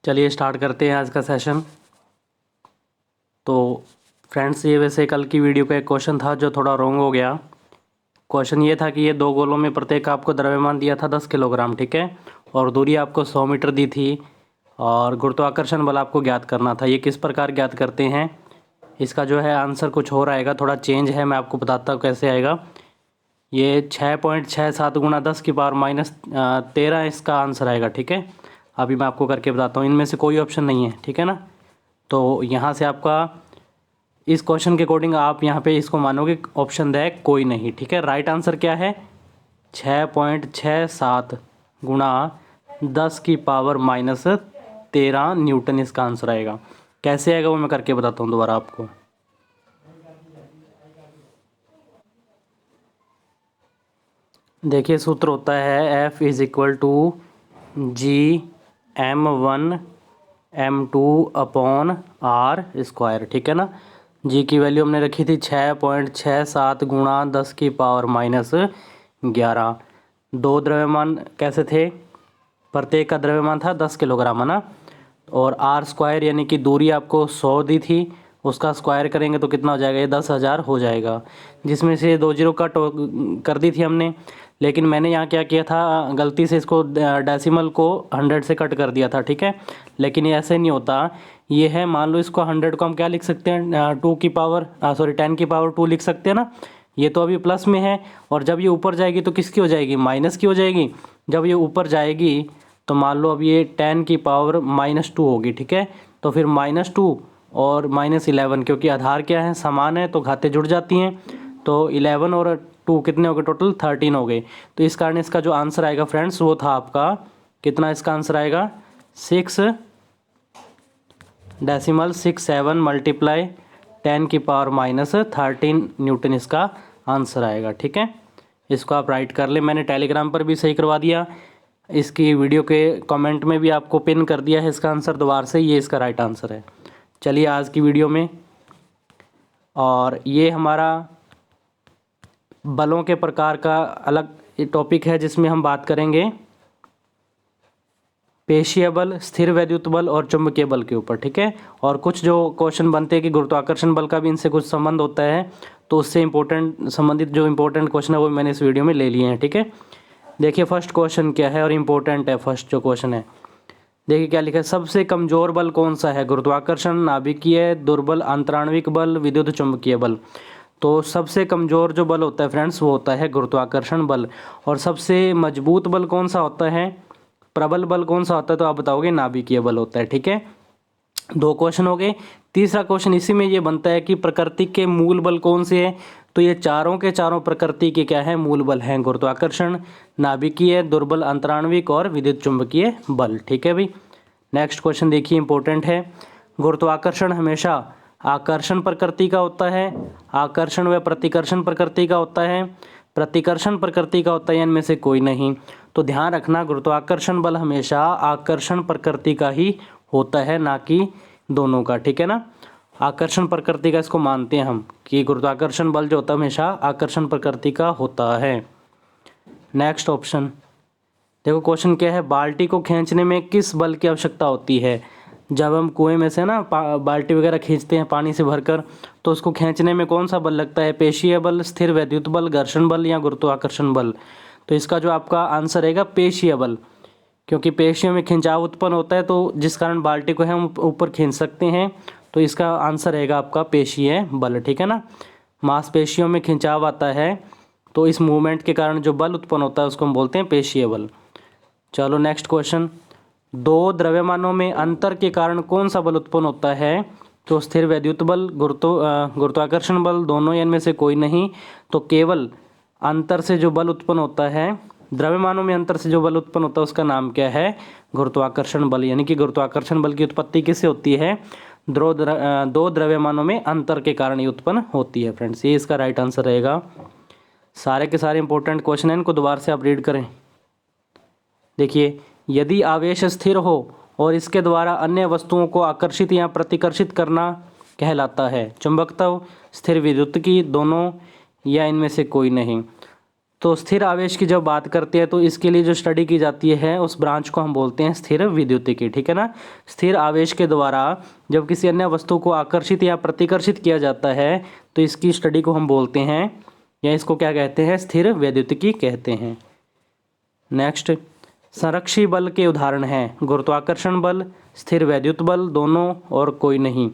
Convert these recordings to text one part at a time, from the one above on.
चलिए स्टार्ट करते हैं आज का सेशन। तो फ्रेंड्स, ये वैसे कल की वीडियो का एक क्वेश्चन था जो थोड़ा रॉन्ग हो गया। क्वेश्चन ये था कि ये दो गोलों में प्रत्येक आपको द्रव्यमान दिया था 10 किलोग्राम, ठीक है, और दूरी आपको 100 मीटर दी थी और गुरुत्वाकर्षण बल आपको ज्ञात करना था। ये किस प्रकार ज्ञात करते हैं, इसका जो है आंसर कुछ और आएगा, थोड़ा चेंज है, मैं आपको बताता हूँ कैसे आएगा। ये 6.67 गुणा 10 की पावर माइनस 13 इसका आंसर आएगा, ठीक है। अभी मैं आपको करके बताता हूँ, इनमें से कोई ऑप्शन नहीं है, ठीक है ना। तो यहाँ से आपका इस क्वेश्चन के अकॉर्डिंग आप यहाँ पे इसको मानोगे ऑप्शन द कोई नहीं, ठीक है। राइट आंसर क्या है, 6.67 गुणा 10 की पावर माइनस 13 न्यूटन इसका आंसर आएगा। कैसे आएगा वो मैं करके बताता हूँ दोबारा आपको। देखिए सूत्र होता है F is equal to G m1m2/r², ठीक है ना। G की वैल्यू हमने रखी थी 6.67 गुणा 10 की पावर माइनस 11। दो द्रव्यमान कैसे थे, प्रत्येक का द्रव्यमान था 10 किलोग्राम, है ना। और r² यानी कि दूरी आपको 100 दी थी, उसका स्क्वायर करेंगे तो कितना हो जाएगा, ये 10,000 हो जाएगा, जिसमें से 2 जीरो कट कर दी थी हमने। लेकिन मैंने यहाँ क्या किया था, गलती से इसको डेसिमल को 100 से कट कर दिया था, ठीक है। लेकिन ये ऐसे नहीं होता, ये है, मान लो इसको 100 को हम क्या लिख सकते हैं, 10 की पावर 2 लिख सकते हैं ना। ये तो अभी प्लस में है, और जब ये ऊपर जाएगी तो किसकी हो जाएगी, माइनस की हो जाएगी। जब ये ऊपर जाएगी तो मान लो अब ये 10 की पावर -2 होगी, ठीक है। तो फिर -2 और -11, क्योंकि आधार क्या है, समान है, तो घातें जुड़ जाती हैं। तो 11 और 2 कितने हो गए, टोटल 13 हो गए। तो इस कारण इसका जो आंसर आएगा फ्रेंड्स, वो था आपका कितना, इसका आंसर आएगा 6.67 मल्टीप्लाई 10 की पावर माइनस 13 न्यूटन इसका आंसर आएगा, ठीक है। इसको आप राइट कर ले, मैंने टेलीग्राम पर भी सही करवा दिया, इसकी वीडियो के कमेंट में भी आपको पिन कर दिया है इसका आंसर दोबारा से, ये इसका राइट आंसर है। चलिए आज की वीडियो में, और ये हमारा बलों के प्रकार का अलग टॉपिक है जिसमें हम बात करेंगे पेशीय बल, स्थिर वैद्युत बल और चुंबकीय बल के ऊपर, ठीक है। और कुछ जो क्वेश्चन बनते हैं कि गुरुत्वाकर्षण बल का भी इनसे कुछ संबंध होता है, तो उससे संबंधित जो इम्पोर्टेंट क्वेश्चन है वो मैंने इस वीडियो में ले लिए हैं, ठीक है। देखिए फर्स्ट क्वेश्चन क्या है, और इम्पोर्टेंट है फर्स्ट जो क्वेश्चन है। देखिए क्या लिखा है, सबसे कमजोर बल कौन सा है, गुरुत्वाकर्षण, नाभिकीय, दुर्बल अंतराण्विक बल, विद्युत चुंबकीय बल। तो सबसे कमजोर जो बल होता है फ्रेंड्स, वो होता है गुरुत्वाकर्षण बल। और सबसे मजबूत बल कौन सा होता है, प्रबल बल कौन सा होता है, तो आप बताओगे नाभिकीय बल होता है, ठीक है। दो क्वेश्चन हो गए। तीसरा क्वेश्चन इसी में ये बनता है कि प्रकृति के मूल बल कौन से हैं, तो ये चारों के चारों प्रकृति के क्या है, मूल बल हैं, गुरुत्वाकर्षण, नाभिकीय, दुर्बल अंतराण्विक और विद्युत चुंबकीय बल, ठीक है भाई। नेक्स्ट क्वेश्चन देखिए, इंपॉर्टेंट है। गुरुत्वाकर्षण हमेशा आकर्षण प्रकृति का होता है, आकर्षण व प्रतिकर्षण प्रकृति का होता है, प्रतिकर्षण प्रकृति का होता है, इनमें से कोई नहीं। तो ध्यान रखना, गुरुत्वाकर्षण बल हमेशा आकर्षण प्रकृति का ही होता है, ना कि दोनों का, ठीक है ना। आकर्षण प्रकृति का इसको मानते हैं हम कि गुरुत्वाकर्षण बल जो होता है हमेशा आकर्षण प्रकृति का होता है। नेक्स्ट ऑप्शन देखो, क्वेश्चन क्या है, बाल्टी को खींचने में किस बल की आवश्यकता होती है। जब हम कुएं में से ना बाल्टी वगैरह खींचते हैं पानी से भरकर, तो उसको खींचने में कौन सा बल लगता है, पेशीय बल, स्थिर वैद्युत बल, घर्षण बल या गुरुत्वाकर्षण बल। तो इसका जो आपका आंसर रहेगा पेशीय बल, क्योंकि पेशियों में खिंचाव उत्पन्न होता है, तो जिस कारण बाल्टी को हम ऊपर खींच सकते हैं। तो इसका आंसर रहेगा आपका पेशीय बल, ठीक है ना। मांसपेशियों में खिंचाव आता है, तो इस मूवमेंट के कारण जो बल उत्पन्न होता है उसको हम बोलते हैं पेशीय बल। चलो नेक्स्ट क्वेश्चन, दो द्रव्यमानों में अंतर के कारण कौन सा बल उत्पन्न होता है, तो स्थिर वैद्युत बल, गुरुत्वाकर्षण बल, दोनों इनमें से कोई नहीं। तो केवल अंतर से जो बल उत्पन्न होता है, द्रव्यमानों में अंतर से जो बल उत्पन्न होता है उसका नाम क्या है, गुरुत्वाकर्षण बल। यानी कि गुरुत्वाकर्षण बल की उत्पत्ति किससे होती है, दो द्रव्यमानों में अंतर के कारण ये उत्पन्न होती है फ्रेंड्स, ये इसका राइट आंसर रहेगा। सारे के सारे इंपॉर्टेंट क्वेश्चन हैं, इनको दोबारा से आप रीड करें। देखिए, यदि आवेश स्थिर हो और इसके द्वारा अन्य वस्तुओं को आकर्षित या प्रतिकर्षित करना कहलाता है चुंबकत्व, स्थिर विद्युत की, दोनों या इनमें से कोई नहीं। तो स्थिर आवेश की जब बात करते हैं तो इसके लिए जो स्टडी की जाती है उस ब्रांच को हम बोलते हैं स्थिर विद्युतिकी, ठीक है ना। स्थिर आवेश के द्वारा जब किसी अन्य वस्तु को आकर्षित या प्रतिकर्षित किया जाता है तो इसकी स्टडी को हम बोलते हैं, या इसको क्या कहते हैं, स्थिर विद्युतिकी कहते हैं। नेक्स्ट, संरक्षी बल के उदाहरण हैं गुरुत्वाकर्षण बल, स्थिर वैद्युत बल, दोनों और कोई नहीं।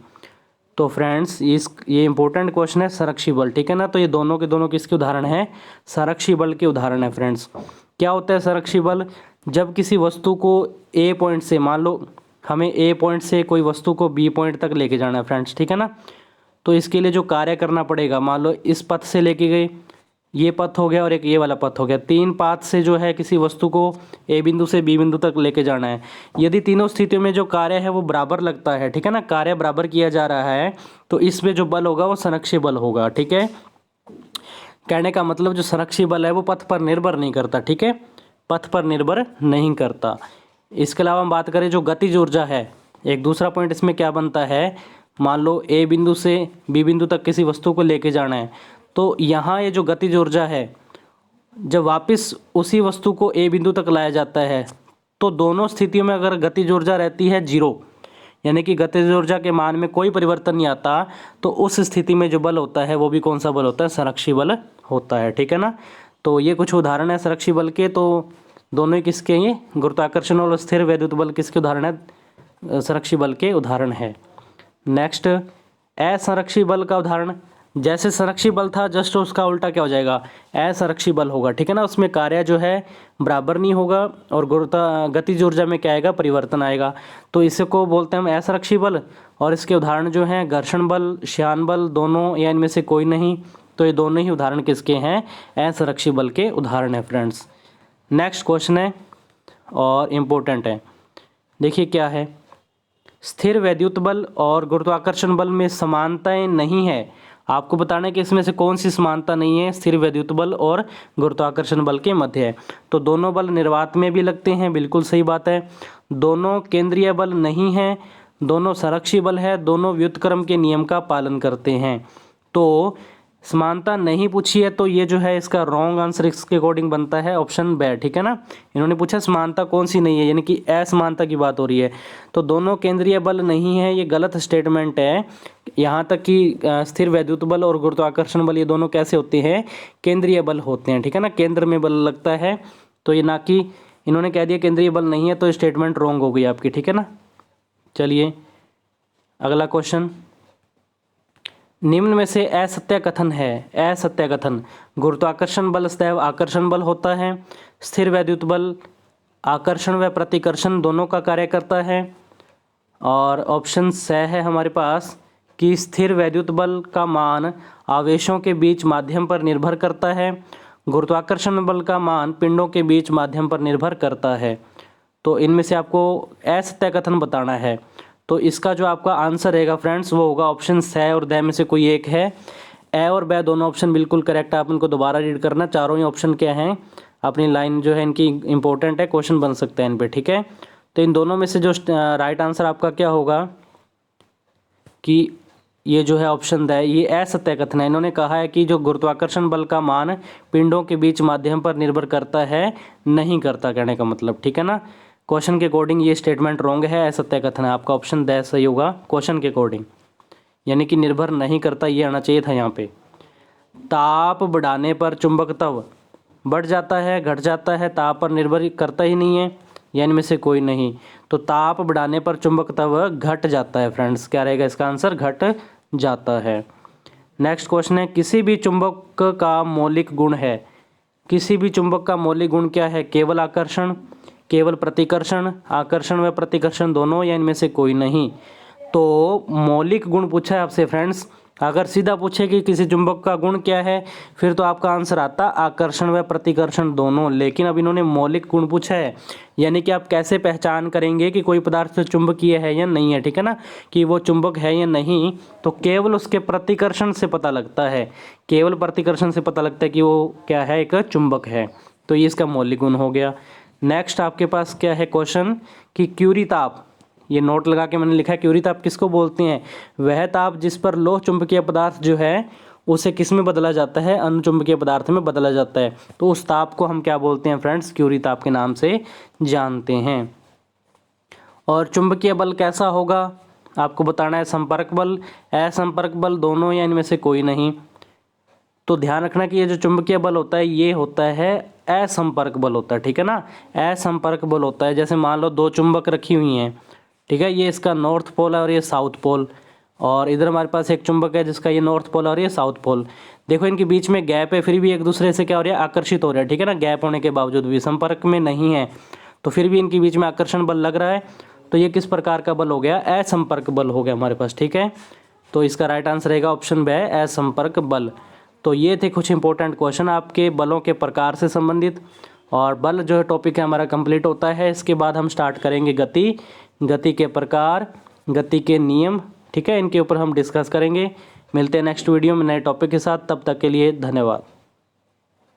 तो फ्रेंड्स ये इंपॉर्टेंट क्वेश्चन है, संरक्षी बल, ठीक है ना। तो ये दोनों के दोनों किसके उदाहरण हैं, संरक्षी बल के उदाहरण है फ्रेंड्स। क्या होता है संरक्षी बल, जब किसी वस्तु को ए पॉइंट से, मान लो हमें ए पॉइंट से कोई वस्तु को बी पॉइंट तक लेके जाना है फ्रेंड्स, ठीक है ना। तो इसके लिए जो कार्य करना पड़ेगा, मान लो इस पथ से लेके गए, ये पथ हो गया और एक ये वाला पथ हो गया, 3 पाथ से जो है किसी वस्तु को ए बिंदु से बी बिंदु तक लेके जाना है। यदि तीनों स्थितियों में जो कार्य है वो बराबर लगता है, ठीक है ना, कार्य बराबर किया जा रहा है, तो इसमें जो बल होगा वो संरक्षी बल होगा, ठीक है। कहने का मतलब जो संरक्षी बल है वो पथ पर निर्भर नहीं करता, ठीक है, पथ पर निर्भर नहीं करता। इसके अलावा हम बात करें जो गतिज ऊर्जा है, एक दूसरा पॉइंट इसमें क्या बनता है, मान लो ए बिंदु से बी बिंदु तक किसी वस्तु को लेके जाना है, तो यहाँ ये जो गतिज ऊर्जा है जब वापस उसी वस्तु को ए बिंदु तक लाया जाता है तो दोनों स्थितियों में अगर गतिज ऊर्जा रहती है 0, यानी कि गतिज ऊर्जा के मान में कोई परिवर्तन नहीं आता, तो उस स्थिति में जो बल होता है वो भी कौन सा बल होता है, संरक्षी बल होता है, ठीक है ना। तो ये कुछ उदाहरण है संरक्षी बल के। तो दोनों ही किसके, ये गुरुत्वाकर्षण और स्थिर वैद्युत बल किसके उदाहरण है, संरक्षी बल के उदाहरण है। नेक्स्ट, असंरक्षी बल का उदाहरण, जैसे संरक्षी बल था जस्ट उसका उल्टा क्या हो जाएगा, असंरक्षी बल होगा, ठीक है ना। उसमें कार्य जो है बराबर नहीं होगा और गतिज ऊर्जा में क्या आएगा, परिवर्तन आएगा। तो इसको बोलते हैं हम असंरक्षी बल। और इसके उदाहरण जो हैं घर्षण बल, श्यान बल, दोनों या इनमें से कोई नहीं। तो ये दोनों ही उदाहरण किसके हैं, असंरक्षी बल के उदाहरण है फ्रेंड्स। नेक्स्ट क्वेश्चन है और इम्पोर्टेंट है, देखिए क्या है, स्थिर वैद्युत बल और गुरुत्वाकर्षण बल में समानताएं नहीं है। आपको बताना है कि इसमें से कौन सी समानता नहीं है स्थिर वैद्युत बल और गुरुत्वाकर्षण बल के मध्य है। तो दोनों बल निर्वात में भी लगते हैं, बिल्कुल सही बात है। दोनों केंद्रीय बल नहीं है, दोनों संरक्षी बल है, दोनों व्युत्क्रम के नियम का पालन करते हैं। तो समानता नहीं पूछी है तो ये जो है इसका रॉन्ग आंसर इसके अकॉर्डिंग बनता है ऑप्शन बी, ठीक है ना। इन्होंने पूछा समानता कौन सी नहीं है, यानी कि असमानता की बात हो रही है। तो दोनों केंद्रीय बल नहीं है, ये गलत स्टेटमेंट है। यहाँ तक कि स्थिर वैद्युत बल और गुरुत्वाकर्षण बल ये दोनों कैसे होते हैं, केंद्रीय बल होते हैं, ठीक है ना, केंद्र में बल लगता है। तो ये ना कि इन्होंने कह दिया केंद्रीय बल नहीं है, तो स्टेटमेंट रॉन्ग हो गई आपकी, ठीक है ना। चलिए अगला क्वेश्चन, निम्न में से असत्य कथन है, असत्य कथन, गुरुत्वाकर्षण बल सदैव आकर्षण बल होता है, स्थिर वैद्युत बल आकर्षण व प्रतिकर्षण दोनों का कार्य करता है। और ऑप्शन स है हमारे पास कि स्थिर वैद्युत बल का मान आवेशों के बीच माध्यम पर निर्भर करता है, गुरुत्वाकर्षण बल का मान पिंडों के बीच माध्यम पर निर्भर करता है। तो इनमें से आपको असत्य कथन बताना है। तो इसका जो आपका आंसर रहेगा फ्रेंड्स वो होगा ऑप्शन स और द में से कोई एक है। ए और ब दोनों ऑप्शन बिल्कुल करेक्ट है, आप इनको दोबारा रीड करना। चारों ही ऑप्शन क्या हैं, अपनी लाइन जो है इनकी इंपॉर्टेंट है, क्वेश्चन बन सकता है इन पे, ठीक है। तो इन दोनों में से जो राइट आंसर आपका क्या होगा कि ये जो है ऑप्शन द, ये असत्य कथन है। इन्होंने कहा है कि जो गुरुत्वाकर्षण बल का मान पिंडों के बीच माध्यम पर निर्भर करता है, नहीं करता, कहने का मतलब, ठीक है ना। क्वेश्चन के अकॉर्डिंग ये स्टेटमेंट रॉन्ग है, असत्य कथन है, आपका ऑप्शन द सही होगा क्वेश्चन के अकॉर्डिंग, यानी कि निर्भर नहीं करता ये आना चाहिए था यहाँ पे। ताप बढ़ाने पर चुंबकत्व बढ़ जाता है, घट जाता है, ताप पर निर्भर करता ही नहीं है, या इनमें से कोई नहीं। तो ताप बढ़ाने पर चुंबकत्व घट जाता है फ्रेंड्स, क्या रहेगा इसका आंसर, घट जाता है। नेक्स्ट क्वेश्चन है, किसी भी चुंबक का मौलिक गुण है, किसी भी चुंबक का मौलिक गुण क्या है, केवल आकर्षण, केवल प्रतिकर्षण, आकर्षण व प्रतिकर्षण दोनों, या इनमें से कोई नहीं। तो मौलिक गुण पूछा है आपसे फ्रेंड्स, अगर सीधा पूछे कि किसी चुंबक का गुण क्या है फिर तो आपका आंसर आता आकर्षण व प्रतिकर्षण दोनों। लेकिन अब इन्होंने मौलिक गुण पूछा है, यानी कि आप कैसे पहचान करेंगे कि कोई पदार्थ चुंबकीय है या नहीं है, ठीक है ना, कि वो चुंबक है या नहीं। तो केवल उसके प्रतिकर्षण से पता लगता है, केवल प्रतिकर्षण से पता लगता है कि वो क्या है, एक चुंबक है। तो ये इसका मौलिक गुण हो गया। नेक्स्ट आपके पास क्या है क्वेश्चन कि क्यूरी ताप, ये नोट लगा के मैंने लिखा है, क्यूरी ताप किसको बोलते हैं, वह ताप जिस पर लोह चुंबकीय पदार्थ जो है उसे किस में बदला जाता है, अनुचुंबकीय पदार्थ में बदला जाता है। तो उस ताप को हम क्या बोलते हैं फ्रेंड्स, क्यूरी ताप के नाम से जानते हैं। और चुंबकीय बल कैसा होगा, आपको बताना है संपर्क बल, असंपर्क बल, दोनों या इनमें से कोई नहीं। तो ध्यान रखना कि ये जो चुंबकीय बल होता है ये होता है असंपर्क बल होता है, ठीक है ना। असंपर्क बल होता है, जैसे मान लो दो चुंबक रखी हुई हैं, ठीक है, ये इसका नॉर्थ पोल है और ये साउथ पोल, और इधर हमारे पास एक चुंबक है जिसका ये नॉर्थ पोल और ये साउथ पोल। देखो इनके बीच में गैप है, फिर भी एक दूसरे से क्या हो रहा है, आकर्षित हो रहा है, ठीक है ना। गैप होने के बावजूद भी संपर्क में नहीं है, तो फिर भी इनके बीच में आकर्षण बल लग रहा है। तो ये किस प्रकार का बल हो गया, असंपर्क बल हो गया हमारे पास, ठीक है। तो इसका राइट आंसर रहेगा ऑप्शन बी, असंपर्क बल। तो ये थे कुछ इंपॉर्टेंट क्वेश्चन आपके बलों के प्रकार से संबंधित, और बल जो है टॉपिक है हमारा कंप्लीट होता है। इसके बाद हम स्टार्ट करेंगे गति, गति के प्रकार, गति के नियम, ठीक है, इनके ऊपर हम डिस्कस करेंगे। मिलते हैं नेक्स्ट वीडियो में नए टॉपिक के साथ, तब तक के लिए धन्यवाद।